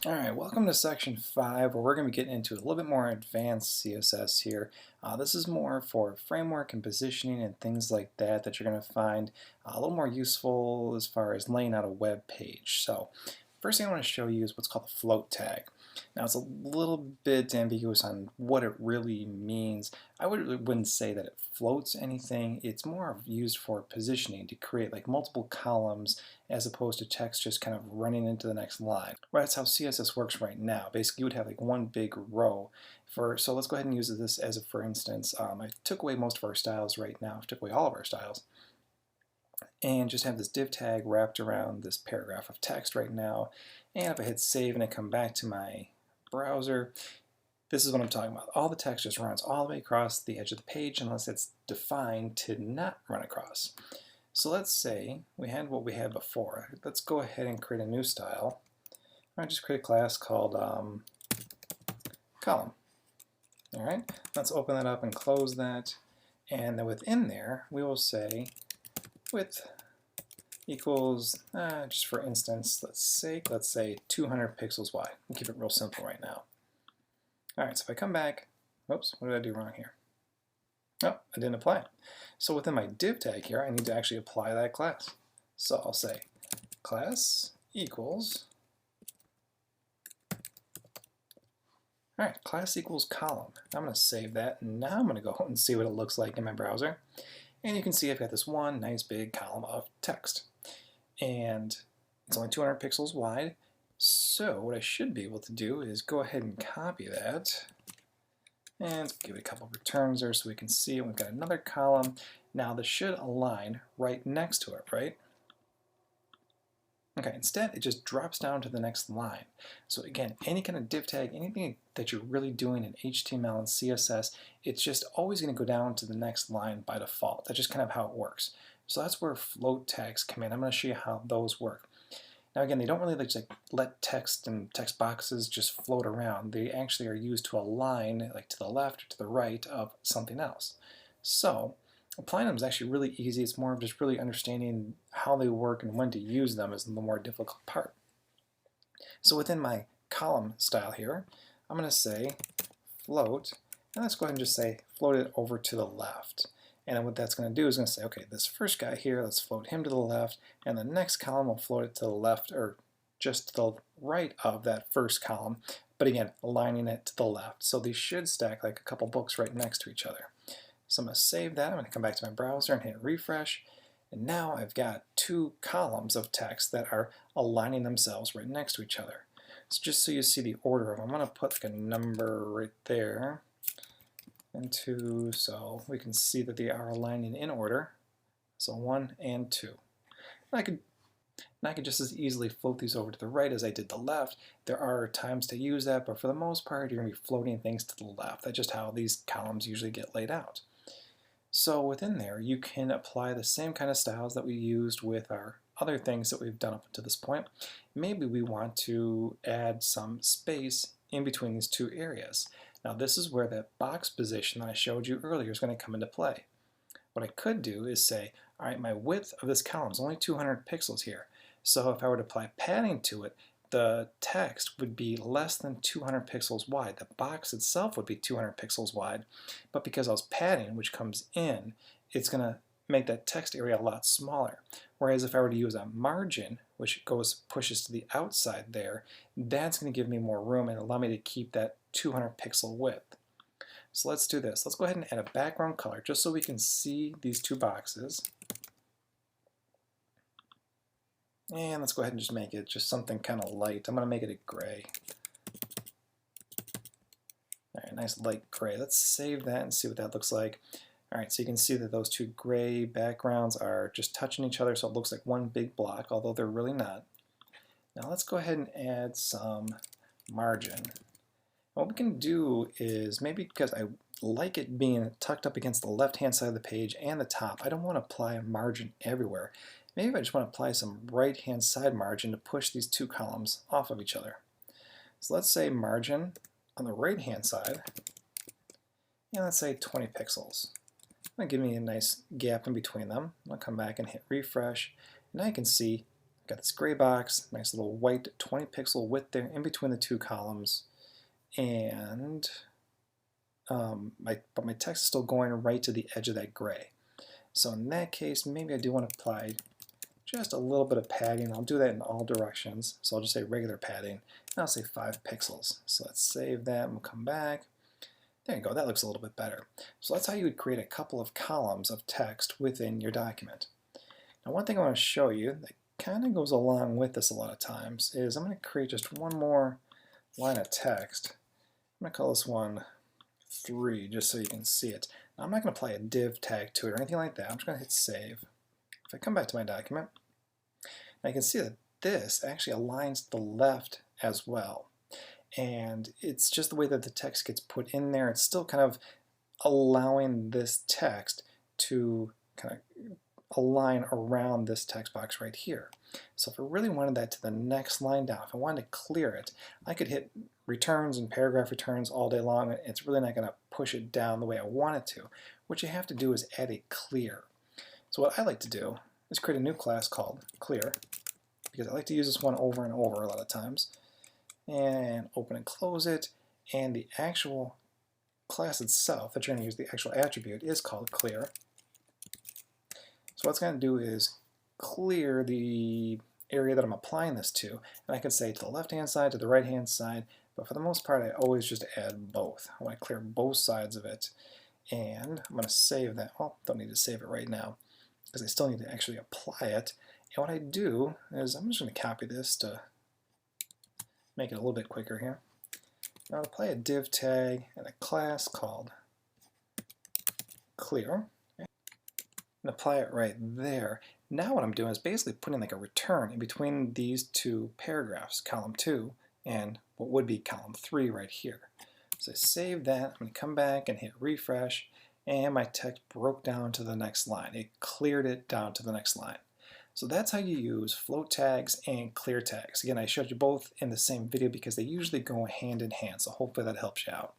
Alright, welcome to section 5 where we're going to be getting into a little bit more advanced CSS here. This is more for framework and positioning and things like that that you're going to find a little more useful as far as laying out a web page. So first thing I want to show you is what's called a float tag. Now it's a little bit ambiguous on what it really means. I wouldn't say that it floats anything. It's more used for positioning to create like multiple columns as opposed to text just kind of running into the next line. Right, that's how CSS works right now. Basically you would have like one big row. So let's go ahead and use this as a for instance. I took away most of our styles right now. I took away all of our styles and just have this div tag wrapped around this paragraph of text right now. And if I hit save and I come back to my browser, this is what I'm talking about. All the text just runs all the way across the edge of the page unless it's defined to not run across. So let's say we had what we had before. Let's go ahead and create a new style. I just create a class called column. All right, let's open that up and close that. And then within there, we will say width equals, just for instance, let's say 200 pixels wide. We'll keep it real simple right now. All right, so if I come back, oops, what did I do wrong here? Oh, I didn't apply it. So within my div tag here, I need to actually apply that class. So I'll say class equals, all right, class equals column. I'm going to save that, and now I'm going to go and see what it looks like in my browser. And you can see I've got this one nice big column of text. And it's only 200 pixels wide. So what I should be able to do is go ahead and copy that and give it a couple of returns there so we can see it. We've got another column. Now this should align right next to it, right? Okay, instead it just drops down to the next line. So again, any kind of div tag, anything that you're really doing in HTML and CSS, it's just always going to go down to the next line by default. That's just kind of how it works. So that's where float tags come in. I'm going to show you how those work. Now again, they don't really just let text and text boxes just float around. They actually are used to align like to the left or to the right of something else. So applying them is actually really easy. It's more of just really understanding how they work and when to use them is the more difficult part. So within my column style here, I'm going to say float, and let's go ahead and just say float it over to the left. And then what that's going to do is going to say, okay, this first guy here, let's float him to the left, and the next column will float it to the left, or just to the right of that first column, but again, aligning it to the left. So these should stack like a couple books right next to each other. So I'm going to save that. I'm going to come back to my browser and hit refresh. And now I've got two columns of text that are aligning themselves right next to each other. So just so you see the order of them, I'm going to put like a number right there and 2 so we can see that they are aligning in order. So 1 and 2. And I could just as easily float these over to the right as I did the left. There are times to use that, but for the most part, you're going to be floating things to the left. That's just how these columns usually get laid out. So within there, you can apply the same kind of styles that we used with our other things that we've done up to this point. Maybe we want to add some space in between these two areas. Now this is where that box position that I showed you earlier is going to come into play. What I could do is say, all right, my width of this column is only 200 pixels here. So if I were to apply padding to it, the text would be less than 200 pixels wide. The box itself would be 200 pixels wide, but because I was padding, which comes in, it's going to make that text area a lot smaller. Whereas if I were to use a margin, which pushes to the outside there, that's going to give me more room and allow me to keep that 200 pixel width. So let's do this. Let's go ahead and add a background color just so we can see these two boxes. And let's go ahead and just make it just something kind of light. I'm going to make it a gray. All right, nice light gray. Let's save that and see what that looks like. All right, so you can see that those two gray backgrounds are just touching each other, so it looks like one big block, although they're really not. Now let's go ahead and add some margin. What we can do is, maybe because I like it being tucked up against the left-hand side of the page and the top, I don't want to apply a margin everywhere. Maybe I just want to apply some right-hand side margin to push these two columns off of each other. So let's say margin on the right-hand side, and let's say 20 pixels. That'll give me a nice gap in between them. I'll come back and hit refresh. Now you can see Got this gray box, nice little white 20 pixel width there in between the two columns, and but my text is still going right to the edge of that gray. So in that case, maybe I do want to apply just a little bit of padding. I'll do that in all directions. So I'll just say regular padding, and I'll say 5 pixels. So let's save that and we'll come back. There you go, that looks a little bit better. So that's how you would create a couple of columns of text within your document. Now one thing I want to show you that kind of goes along with this a lot of times is I'm going to create just one more line of text. I'm going to call this one 3 just so you can see it. Now, I'm not going to apply a div tag to it or anything like that. I'm just going to hit save. If I come back to my document, I can see that this actually aligns to the left as well. And it's just the way that the text gets put in there. It's still kind of allowing this text to kind of align around this text box right here. So if I really wanted that to the next line down, if I wanted to clear it, I could hit returns and paragraph returns all day long. It's really not going to push it down the way I want it to. What you have to do is add a clear. So what I like to do is create a new class called clear, because I like to use this one over and over a lot of times. And open and close it, and the actual class itself that you're going to use, the actual attribute, is called clear. So what it's going to do is clear the area that I'm applying this to, and I can say to the left hand side, to the right hand side, but for the most part I always just add both. I want to clear both sides of it, and I'm going to save that. Well, don't need to save it right now because I still need to actually apply it. And what I do is I'm just going to copy this to make it a little bit quicker here. Now I'll apply a div tag and a class called clear, and apply it right there. Now what I'm doing is basically putting like a return in between these two paragraphs, column 2 and what would be column 3 right here. So I save that, I'm going to come back and hit refresh, and my text broke down to the next line. It cleared it down to the next line. So that's how you use float tags and clear tags. Again, I showed you both in the same video because they usually go hand in hand, so hopefully that helps you out.